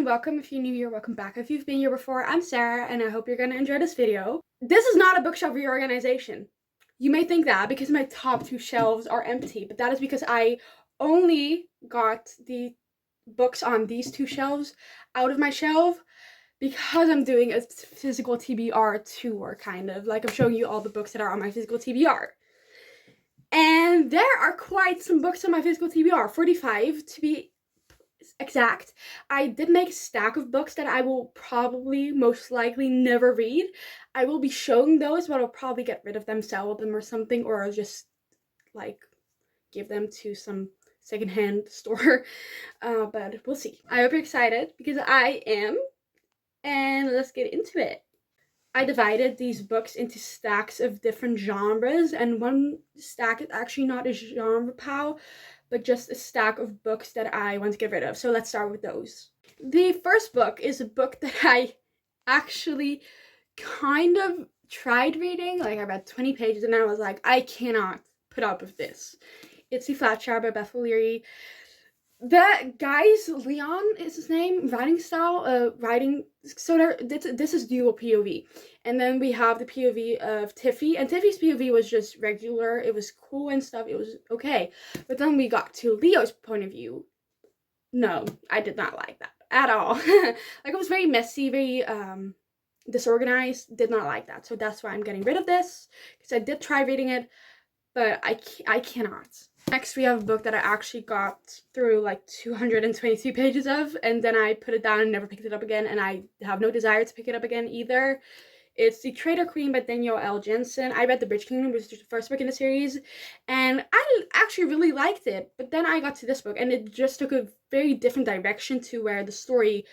everyone, welcome. If you're new here, welcome back. If you've been here before, I'm Sarah, and I hope you're gonna enjoy this video. This is not a bookshelf reorganization. You may think that because my top two shelves are empty, but that is because I only got the books on these two shelves out of my shelf because I'm doing a physical TBR tour, kind of. Like, I'm showing you all the books that are on my physical TBR. And there are quite some books on my physical TBR, 45 to be exact. I did make a stack of books that I will probably most likely never read. I will be showing those, but I'll probably get rid of them, sell them or something, or I'll just like give them to some secondhand store. But we'll see. I hope you're excited because I am, and let's get into it. I divided these books into stacks of different genres, and one stack is actually not a genre pile, but just a stack of books that I want to get rid of. So let's start with those. The first book is a book that I actually kind of tried reading. Like, I read 20 pages and I was like, I cannot put up with this. It's The Flat Share by Beth O'Leary. The guy's, Leon is his name, writing style, so this is dual POV. And then we have the POV of Tiffy, and Tiffy's POV was just regular. It was cool and stuff. It was okay. But then we got to Leo's point of view. No, I did not like that at all. Like, it was very messy, very disorganized. Did not like that. So that's why I'm getting rid of this, because I did try reading it, but I cannot. Next, we have a book that I actually got through like 222 pages of, and then I put it down and never picked it up again, and I have no desire to pick it up again either. It's The Traitor Queen by Danielle L. Jensen. I read The Bridge Kingdom, which is the first book in the series, and I actually really liked it, but then I got to this book, and it just took a very different direction to where the story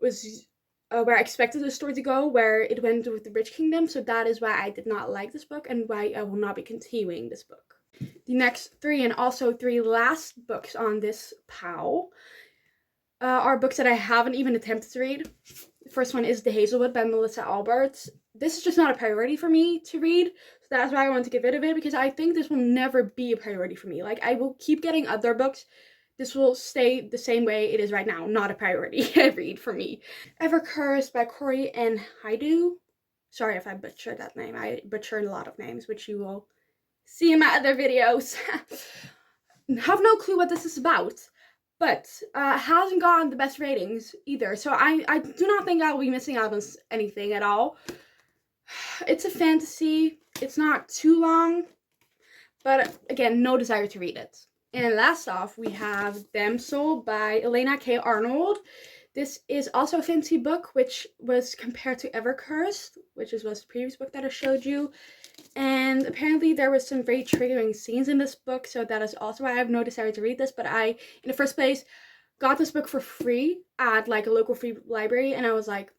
was, where I expected the story to go, where it went with The Bridge Kingdom, so that is why I did not like this book, and why I will not be continuing this book. The next three, and also three last books on this pile, are books that I haven't even attempted to read. The first one is The Hazelwood by Melissa Albert. This is just not a priority for me to read, so that's why I want to get rid of it, because I think this will never be a priority for me. Like, I will keep getting other books. This will stay the same way it is right now, not a priority read for me. Ever Cursed by Corey and Haidu. Sorry if I butchered that name. I butchered a lot of names, which you will see in my other videos. Have no clue what this is about, but hasn't gotten the best ratings either, so I do not think I will be missing out on anything at all. It's a fantasy. It's not too long, but again, no desire to read it. And last off, we have Damsel by Elena K. Arnold. This is also a fantasy book, which was compared to Ever Cursed, which was the previous book that I showed you. And apparently there was some very triggering scenes in this book, so that is also why I have no desire to read this. But I, in the first place, got this book for free at like a local free library, and I was like,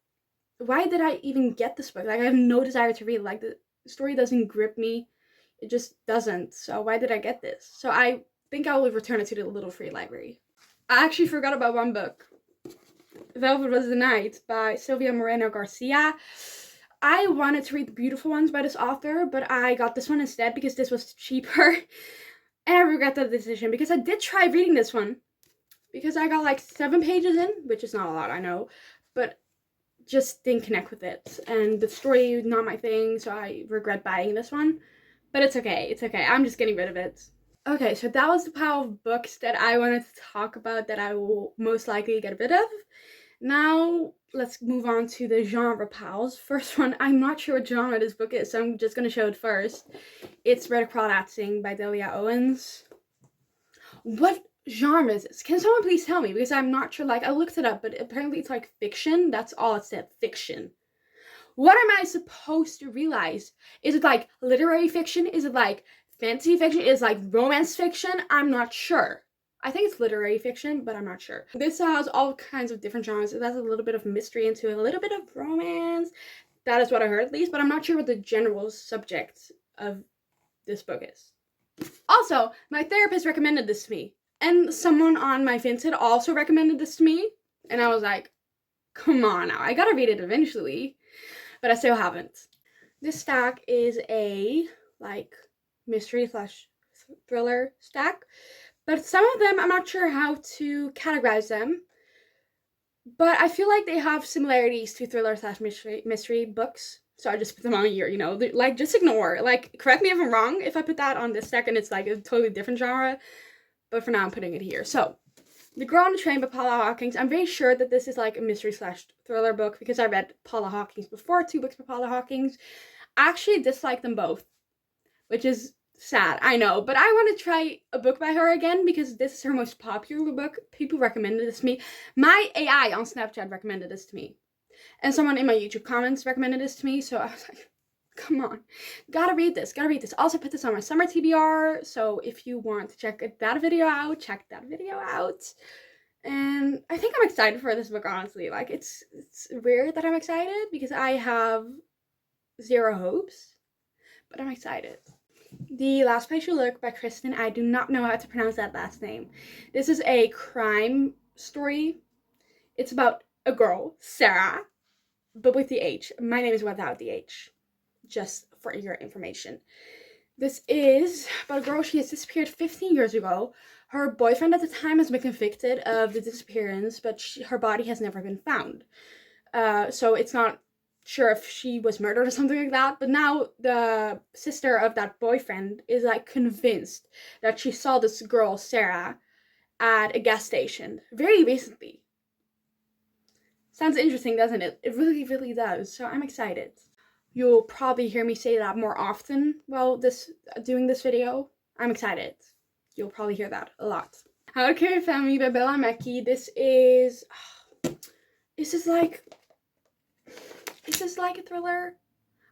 why did I even get this book? Like, I have no desire to read it. Like, the story doesn't grip me. It just doesn't. So why did I get this? So I think I will return it to the little free library. I actually forgot about one book. Velvet Was the Night by Sylvia Moreno Garcia. I wanted to read The Beautiful Ones by this author, but I got this one instead because this was cheaper. And I regret that decision, because I did try reading this one, because I got like 7 pages in, which is not a lot, I know, but just didn't connect with it. And the story, not my thing, so I regret buying this one. But it's okay, it's okay. I'm just getting rid of it. Okay, so that was the pile of books that I wanted to talk about that I will most likely get rid of. Now, let's move on to the genre piles. First one, I'm not sure what genre this book is, so I'm just going to show it first. It's Red Crawdadsing by Delia Owens. What genre is this? Can someone please tell me? Because I'm not sure. Like, I looked it up, but apparently it's like fiction. That's all it said, fiction. What am I supposed to realize? Is it like literary fiction? Is it like fantasy fiction? Is it like romance fiction? I'm not sure. I think it's literary fiction, but I'm not sure. This has all kinds of different genres. It has a little bit of mystery into it, a little bit of romance. That is what I heard, at least, but I'm not sure what the general subject of this book is. Also, my therapist recommended this to me, and someone on my Vincent also recommended this to me, and I was like, come on now, I gotta read it eventually, but I still haven't. This stack is a, like, mystery / thriller stack. But some of them, I'm not sure how to categorize them. But I feel like they have similarities to thriller/mystery books. So I just put them on here, you know, like just ignore. Like, correct me if I'm wrong if I put that on this deck and it's like a totally different genre. But for now, I'm putting it here. So, The Girl on the Train by Paula Hawkins. I'm very sure that this is like a mystery/thriller book because I read Paula Hawkins before, 2 books by Paula Hawkins. I actually dislike them both, which is sad, I know. But I want to try a book by her again because this is her most popular book. People recommended this to me. My AI on Snapchat recommended this to me. And someone in my YouTube comments recommended this to me. So I was like, come on. Gotta read this. Also put this on my summer TBR. So if you want to check that video out, check that video out. And I think I'm excited for this book, honestly. Like, it's weird that I'm excited because I have 0 hopes. But I'm excited. The Last Place You Look by Kristen. I do not know how to pronounce that last name. This is a crime story. It's about a girl, Sarah, but with the H. My name is without the H, just for your information. This is about a girl. She has disappeared 15 years ago. Her boyfriend at the time has been convicted of the disappearance, but her body has never been found. So it's not sure if she was murdered or something like that. But now the sister of that boyfriend is like convinced that she saw this girl, Sarah, at a gas station very recently. Sounds interesting, doesn't it? It really, really does. So I'm excited. You'll probably hear me say that more often while doing this video. I'm excited. You'll probably hear that a lot. How to Kill Your Family by Bella Mackey. This is like a thriller?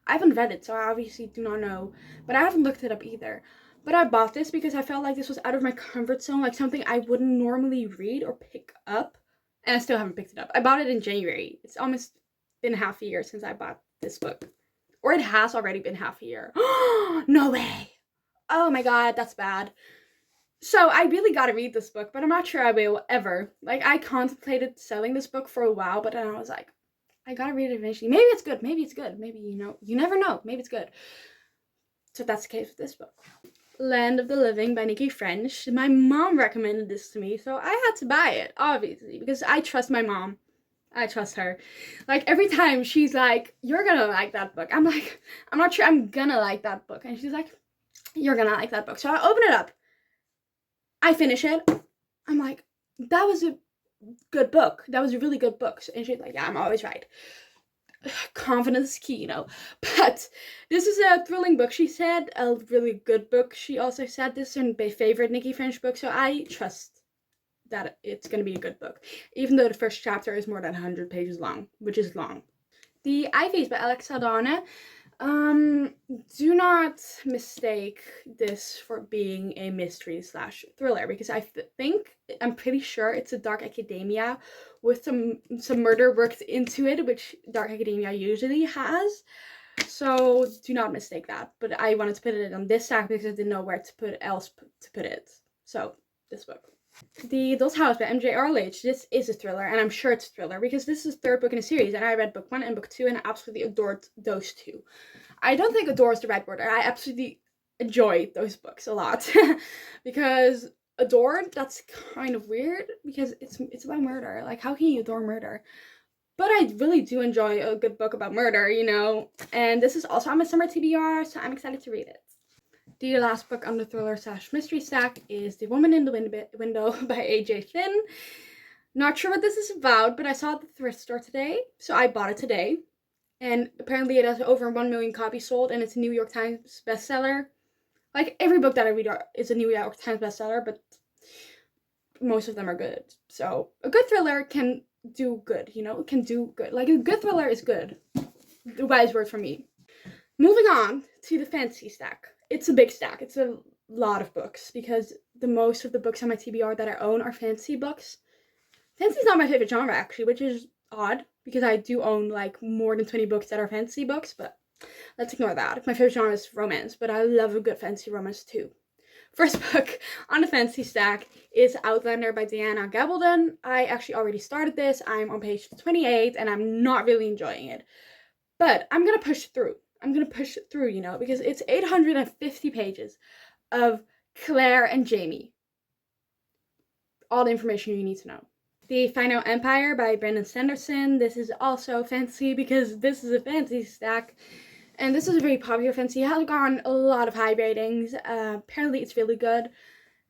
I haven't read it, so I obviously do not know. But I haven't looked it up either. But I bought this because I felt like this was out of my comfort zone, like something I wouldn't normally read or pick up. And I still haven't picked it up. I bought it in January. It's almost been half a year since I bought this book. Or it has already been half a year. No way. Oh my god, that's bad. So I really gotta read this book, but I'm not sure I will ever. Like, I contemplated selling this book for a while, but then I was like, I gotta read it eventually. Maybe it's good. Maybe, you know, you never know. Maybe it's good. So that's the case with this book. Land of the Living by Nikki French. My mom recommended this to me, so I had to buy it, obviously, because I trust my mom. I trust her. Like, every time she's like, you're gonna like that book. I'm like, I'm not sure I'm gonna like that book. And she's like, you're gonna like that book. So I open it up. I finish it. I'm like, that was a good book. That was a really good book. And she's like, yeah, I'm always right. Confidence is key, you know. But this is a thrilling book, she said. A really good book. She also said this is my favorite Nikki French book, so I trust that it's going to be a good book. Even though the first chapter is more than 100 pages long, which is long. The Ivies by Alex Saldana. Do not mistake this for being a mystery/thriller because I'm pretty sure it's a dark academia with some murder worked into it, which dark academia usually has. So do not mistake that. But I wanted to put it on this stack because I didn't know where to put it. So this book. The Doll's House by MJ Arledge. This is a thriller, and I'm sure it's a thriller because this is the 3rd book in a series, and I read book 1 and book 2, and I absolutely adored those 2. I don't think adore is the right word. I absolutely enjoy those books a lot because adored, that's kind of weird because it's about murder. Like, how can you adore murder? But I really do enjoy a good book about murder, you know. And this is also on my summer TBR, so I'm excited to read it. The last book on the thriller/mystery stack is The Woman in the Window by A.J. Finn. Not sure what this is about, but I saw it at the thrift store today, so I bought it today. And apparently it has over 1 million copies sold, and it's a New York Times bestseller. Like, every book that I read is a New York Times bestseller, but most of them are good. So a good thriller can do good, you know? It can do good. Like, a good thriller is good. The wise word from me. Moving on to the fantasy stack. It's a big stack. It's a lot of books because the most of the books on my TBR that I own are fantasy books. Fantasy is not my favorite genre, actually, which is odd because I do own like more than 20 books that are fantasy books, but let's ignore that. My favorite genre is romance, but I love a good fantasy romance too. First book on the fantasy stack is Outlander by Diana Gabaldon. I actually already started this. I'm on page 28 and I'm not really enjoying it, but I'm gonna push through. You know, because it's 850 pages of Claire and Jamie. All the information you need to know. The Final Empire by Brandon Sanderson. This is also fantasy because this is a fantasy stack. And this is a very popular fantasy. It has gotten a lot of high ratings. Apparently it's really good.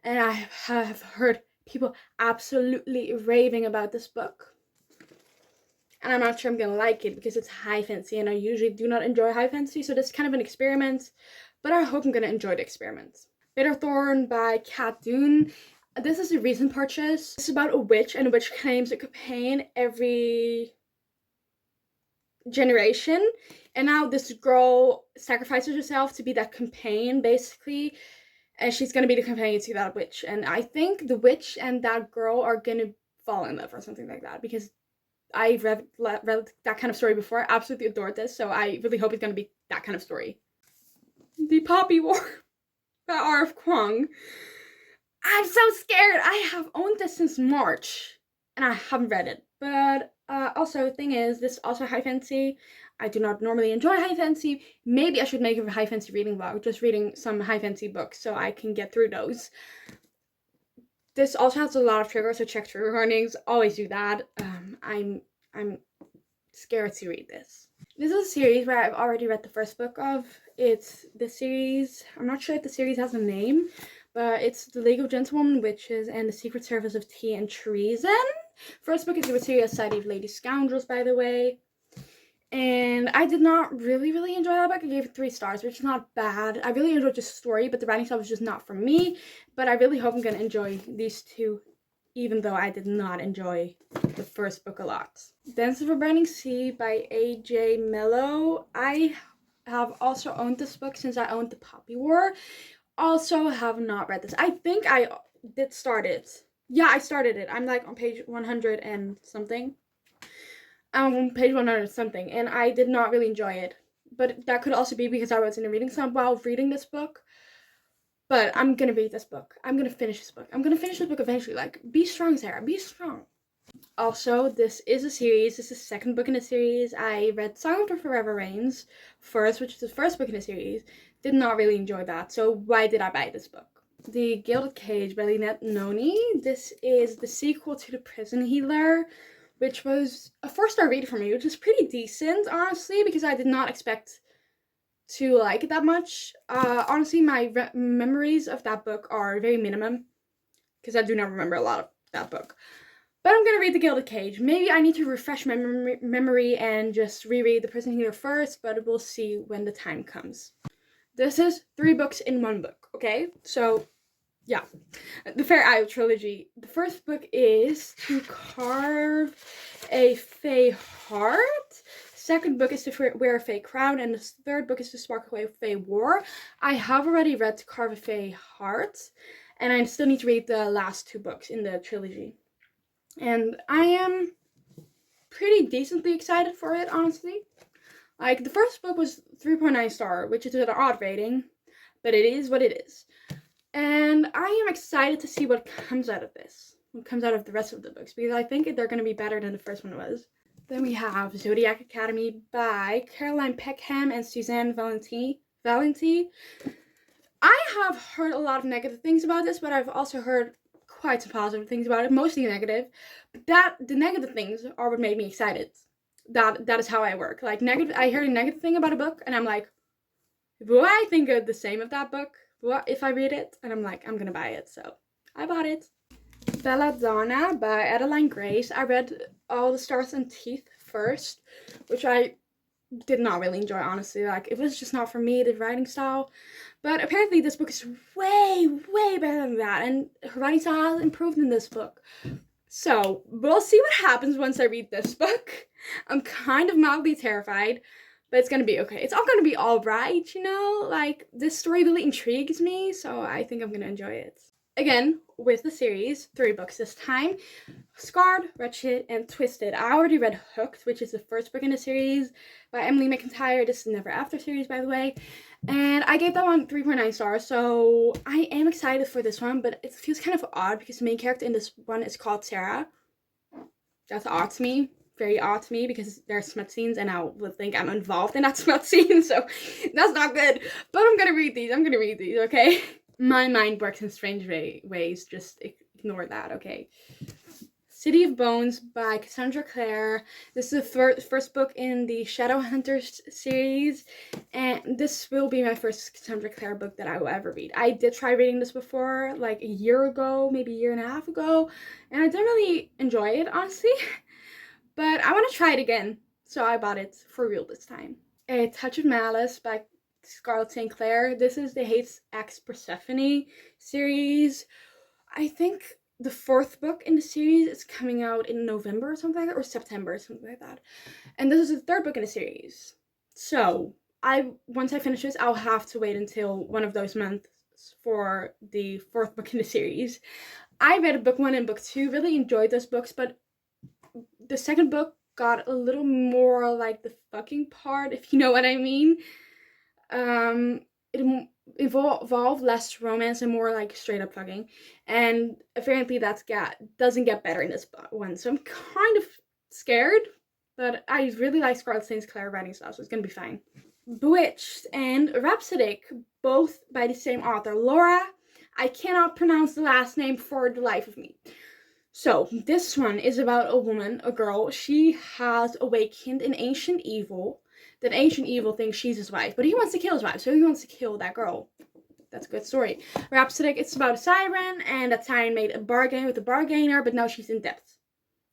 And I have heard people absolutely raving about this book. And I'm not sure I'm gonna like it because it's high fantasy and I usually do not enjoy high fantasy. So this is kind of an experiment. But I hope I'm gonna enjoy the experiment. Bitterthorn by Kat Dune. This is a recent purchase. It's about a witch, and a witch claims a companion every generation. And now this girl sacrifices herself to be that companion, basically. And she's gonna be the companion to that witch. And I think the witch and that girl are gonna fall in love or something like that. Because I read that kind of story before. I absolutely adored this. So I really hope it's gonna be that kind of story. The Poppy War by R.F. Kuang. I'm so scared. I have owned this since March and I haven't read it. But also, the thing is, this is also high fantasy. I do not normally enjoy high fantasy. Maybe I should make a high fantasy reading vlog, just reading some high fantasy books so I can get through those. This also has a lot of triggers, so check trigger warnings. Always do that. I'm scared to read this. This is a series where I've already read the first book of. It's the series, I'm not sure if the series has a name, but it's The League of Gentlewomen, Witches, and The Secret Service of Tea and Treason. First book is the Serious Society of Lady Scoundrels, by the way. And I did not really enjoy that book. I gave it 3 stars, which is not bad. I really enjoyed the story, but the writing style was just not for me. But I really hope I'm going to enjoy these two, even though I did not enjoy the first book a lot. Dance of a Burning Sea by A.J. Mello. I have also owned this book since I owned The Poppy War. Also have not read this. I think I did start it. Yeah, I started it. I'm like on page 100 and something. Page 100 something, and I did not really enjoy it. But that could also be because I was in a reading slump while reading this book. But I'm gonna read this book. I'm gonna finish this book. I'm gonna finish this book eventually. Like, be strong, Sarah. Be strong. Also, this is a series. This is the second book in the series. I read Song of the Forever Rains first, which is the first book in the series. Did not really enjoy that. So why did I buy this book? The Gilded Cage by Lynette Noni. This is the sequel to The Prison Healer, which was a 4-star read for me, which is pretty decent, honestly, because I did not expect to like it that much. Honestly, my memories of that book are very minimum, because I do not remember a lot of that book. But I'm going to read The Gilded Cage. Maybe I need to refresh my memory and just reread The Prison Healer first, but we'll see when the time comes. This is 3 books in 1 book, okay? So, yeah. The Fair Isle trilogy. The first book is To Carve a Fey Heart. Second book is To Wear a Fey Crown. And the third book is To Spark Away Fey War. I have already read To Carve a Fey Heart. And I still need to read the last 2 books in the trilogy. And I am pretty decently excited for it, honestly. Like, the first book was 3.9 star, which is an odd rating, but it is what it is. And I am excited to see what comes out of this, what comes out of the rest of the books, because I think they're going to be better than the first one was. Then we have Zodiac Academy by Caroline Peckham and Suzanne Valenti. I have heard a lot of negative things about this, but I've also heard quite some positive things about it, mostly negative. But the negative things are what made me excited. That is how I work. Like, I heard a negative thing about a book, and I'm like, will I think of the same of that book? What if I read it? And I'm like, I'm gonna buy it. So I bought it. Belladonna by Adeline Grace. I read All the Stars and Teeth first, which I did not really enjoy, honestly. Like, it was just not for me, the writing style. But apparently this book is way better than that, and her writing style has improved in this book. So we'll see what happens once I read this book. I'm kind of mildly terrified, but it's gonna be okay. It's all gonna be all right, you know? Like, this story really intrigues me, so I think I'm gonna enjoy it. Again, with the series, 3 books this time. Scarred, Wretched, and Twisted. I already read Hooked, which is the first book in the series by Emily McIntyre. This is Never After series, by the way. And I gave that one 3.9 stars, so I am excited for this one, but it feels kind of odd because the main character in this one is called Sarah. That's odd to me. Very odd to me because there are smut scenes and I would think I'm involved in that smut scene, so that's not good. But I'm gonna read these, okay? My mind works in strange ways, just ignore that, okay? City of Bones by Cassandra Clare. This is the first book in the Shadowhunters series, and this will be my first Cassandra Clare book that I will ever read. I did try reading this before, like a year ago, maybe a year and a half ago, and I didn't really enjoy it, honestly, but I want to try it again, so I bought it for real this time. A Touch of Malice by Scarlett St. Clair. This is the Hates X Persephone series. I think the 4th book in the series is coming out in November or something like that, or September, something like that. And this is the 3rd book in the series. So once I finish this, I'll have to wait until one of those months for the 4th book in the series. I read book 1 and book 2, really enjoyed those books, but the 2nd book got a little more like the fucking part, if you know what I mean. It involved less romance and more like straight up fucking, and apparently doesn't get better in this one, so I'm kind of scared, but I really like Scarlett St. Clair writing style, so it's gonna be fine. Bewitched and Rhapsodic, both by the same author, Laura. I cannot pronounce the last name for the life of me. So this one is about a woman, a girl. She has awakened an ancient evil. That ancient evil thinks she's his wife, but he wants to kill his wife, so he wants to kill that girl. That's a good story. Rhapsodic, it's about a siren, and that siren made a bargain with a bargainer, but now she's in debt.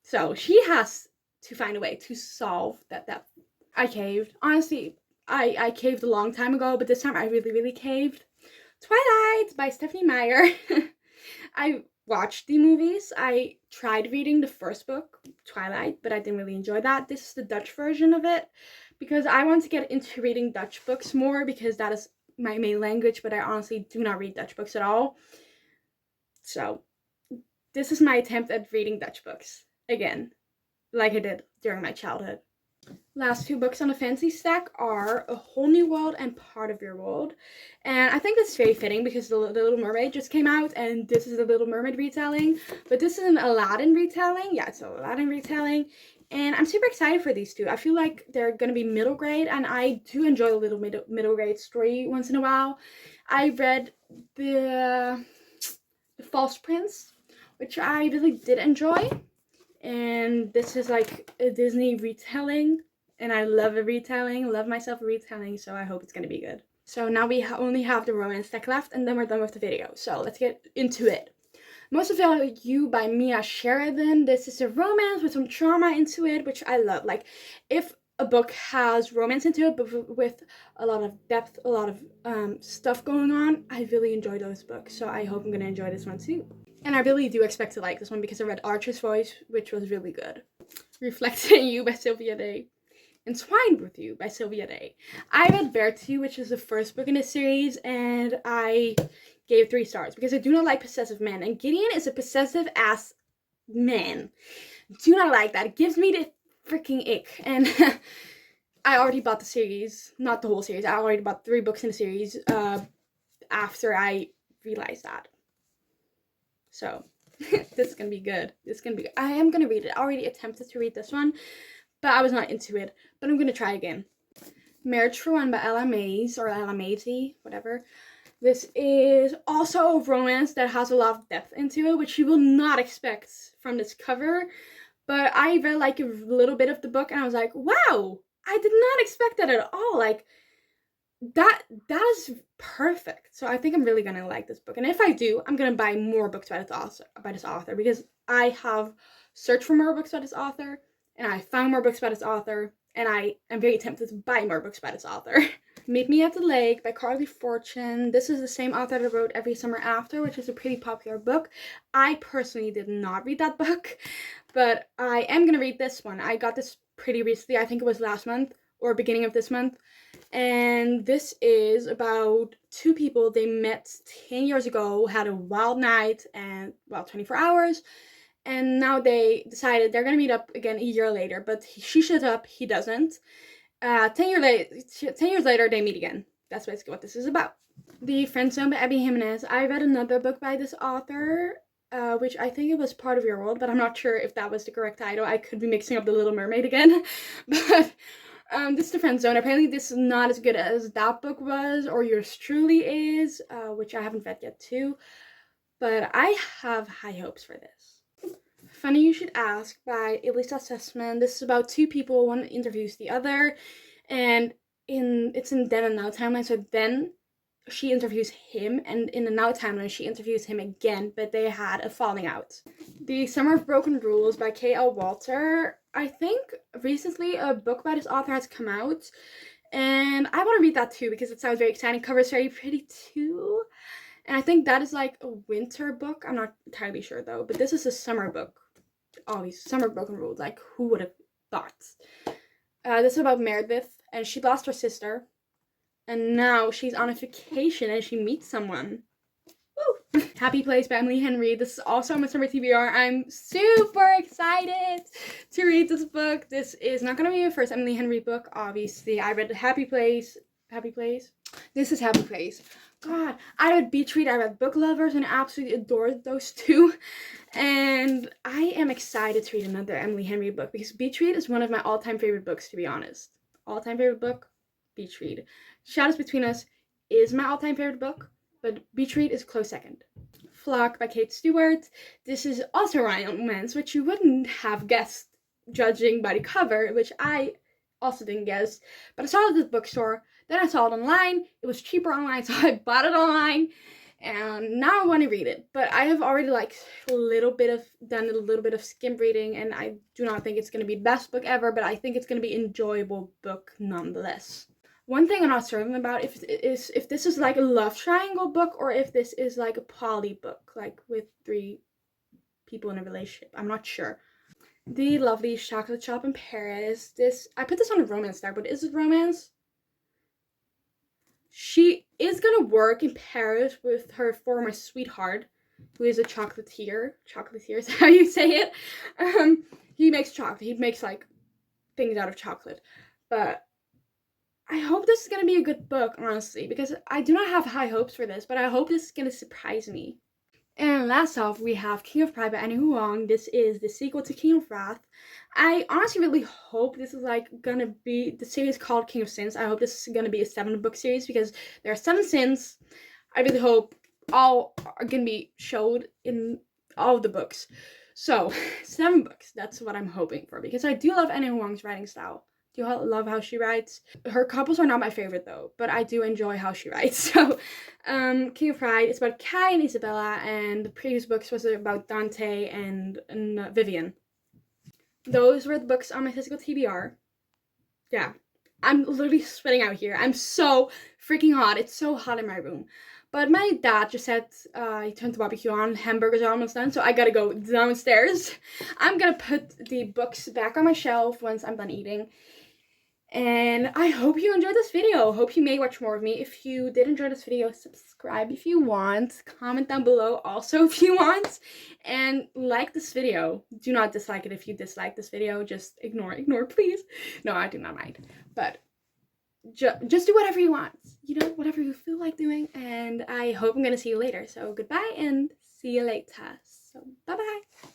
So she has to find a way to solve that. I caved. Honestly, I caved a long time ago, but this time I really, really caved. Twilight by Stephanie Meyer. I watched the movies. I tried reading the first book, Twilight, but I didn't really enjoy that. This is the Dutch version of it, because I want to get into reading Dutch books more, because that is my main language, but I honestly do not read Dutch books at all. So this is my attempt at reading Dutch books again, like I did during my childhood. Last 2 books on the fantasy stack are A Whole New World and Part of Your World. And I think that's very fitting because the Little Mermaid just came out, and this is a Little Mermaid retelling. But this is an Aladdin retelling. Yeah, it's an Aladdin retelling. And I'm super excited for these 2. I feel like they're going to be middle grade, and I do enjoy a little middle grade story once in a while. I read the False Prince, which I really did enjoy. And this is like a Disney retelling, and I love a retelling, love myself a retelling, so I hope it's gonna be good. So now we only have the romance deck left, and then we're done with the video. So let's get into it. Most of You by Mia Sheridan. This is a romance with some trauma into it, which I love. Like, if a book has romance into it, but with a lot of depth, a lot of stuff going on, I really enjoy those books. So I hope I'm gonna enjoy this one too. And I really do expect to like this one because I read Archer's Voice, which was really good. Reflecting You by Sylvia Day. Entwined with You by Sylvia Day. I read Beartooth, which is the first book in the series, and I gave 3 stars because I do not like possessive men. And Gideon is a possessive ass man. Do not like that. It gives me the freaking ick. And I already bought the series, not the whole series. I already bought 3 books in the series after I realized that. So this is gonna be good. I am gonna read it. I already attempted to read this one, but I was not into it. But I'm gonna try again. Marriage for One by Ella Mays, or Ella Maisy, whatever. This is also a romance that has a lot of depth into it, which you will not expect from this cover. But I read like a little bit of the book, and I was like, wow, I did not expect that at all. Like, that is perfect. So I think I'm really gonna like this book, and if I do, I'm gonna buy more books by this author because I have searched for more books by this author, and I found more books by this author, and I am very tempted to buy more books by this author. Meet Me at the Lake by Carly Fortune. This is the same author that wrote Every Summer After, which is a pretty popular book. I personally did not read that book, but I am gonna read this one. I got this pretty recently. I think it was last month or beginning of this month. And this is about 2 people. They met 10 years ago, had a wild night, and, well, 24 hours. And now they decided they're going to meet up again a year later. But she shows up, he doesn't. 10 years later, they meet again. That's basically what this is about. The Friend Zone by Abby Jimenez. I read another book by this author, which I think it was Part of Your World, but I'm not sure if that was the correct title. I could be mixing up The Little Mermaid again. But this is The Friend Zone. Apparently this is not as good as that book was, or Yours Truly is, which I haven't read yet too. But I have high hopes for this. Funny You Should Ask by Elisa Sussman. This is about two people, one interviews the other, and it's in then and now timeline, so then she interviews him, and in the now timeline she interviews him again, but they had a falling out. The Summer of Broken Rules by K.L. Walter. I think recently a book by this author has come out, and I want to read that too because it sounds very exciting. Cover is very pretty too. And I think that is like a winter book. I'm not entirely sure though, but this is a summer book. All these Summer of Broken Rules, like who would have thought? This is about Meredith, and she lost her sister, and now she's on a vacation and she meets someone. Woo! Happy Place by Emily Henry. This is also on my summer TBR. I'm super excited to read this book. This is not going to be my first Emily Henry book, obviously. I read Happy Place. Happy Place? This is Happy Place. God, I read Beach Read, I read Book Lovers, and I absolutely adored those two. And I am excited to read another Emily Henry book because Beach Read is one of my all-time favorite books, to be honest. All-time favorite book, Beach Read. Shadows Between Us is my all-time favorite book, but Beach Read is a close second. Flock by Kate Stewart. This is also a romance, which you wouldn't have guessed judging by the cover, which I also didn't guess. But I saw it at the bookstore. Then I saw it online. It was cheaper online, so I bought it online. And now I want to read it. But I have already done a little bit of skim reading, and I do not think it's going to be the best book ever, but I think it's going to be an enjoyable book nonetheless. One thing I'm not certain about if this is like a love triangle book or if this is like a poly book, like with 3 people in a relationship. I'm not sure. The Lovely Chocolate Shop in Paris. I put this on a romance tag, but is it romance? She is gonna work in Paris with her former sweetheart, who is a chocolatier. Chocolatier is how you say it. He makes chocolate. He makes like things out of chocolate. But I hope this is gonna be a good book, honestly, because I do not have high hopes for this, but I hope this is gonna surprise me. And last off, we have King of Pride by Annie Huang. This is the sequel to King of Wrath. I honestly really hope this is like gonna be the series called King of Sins. I hope this is gonna be a 7-book series because there are 7 sins. I really hope all are gonna be showed in all of the books. So 7 books. That's what I'm hoping for because I do love Annie Huang's writing style. Do love how she writes. Her couples are not my favorite though, but I do enjoy how she writes. So, King of Pride is about Kai and Isabella, and the previous books was about Dante and Vivian. Those were the books on my physical TBR. Yeah, I'm literally sweating out here. I'm so freaking hot. It's so hot in my room. But my dad just said he turned the barbecue on, hamburgers are almost done, so I gotta go downstairs. I'm gonna put the books back on my shelf once I'm done eating. And I hope you enjoyed this video. Hope you may watch more of me. If you did enjoy this video, subscribe if you want. Comment down below also if you want. And like this video. Do not dislike it if you dislike this video. Just ignore, please. No, I do not mind. But just do whatever you want. You know, whatever you feel like doing. And I hope I'm going to see you later. So goodbye and see you later. So bye-bye.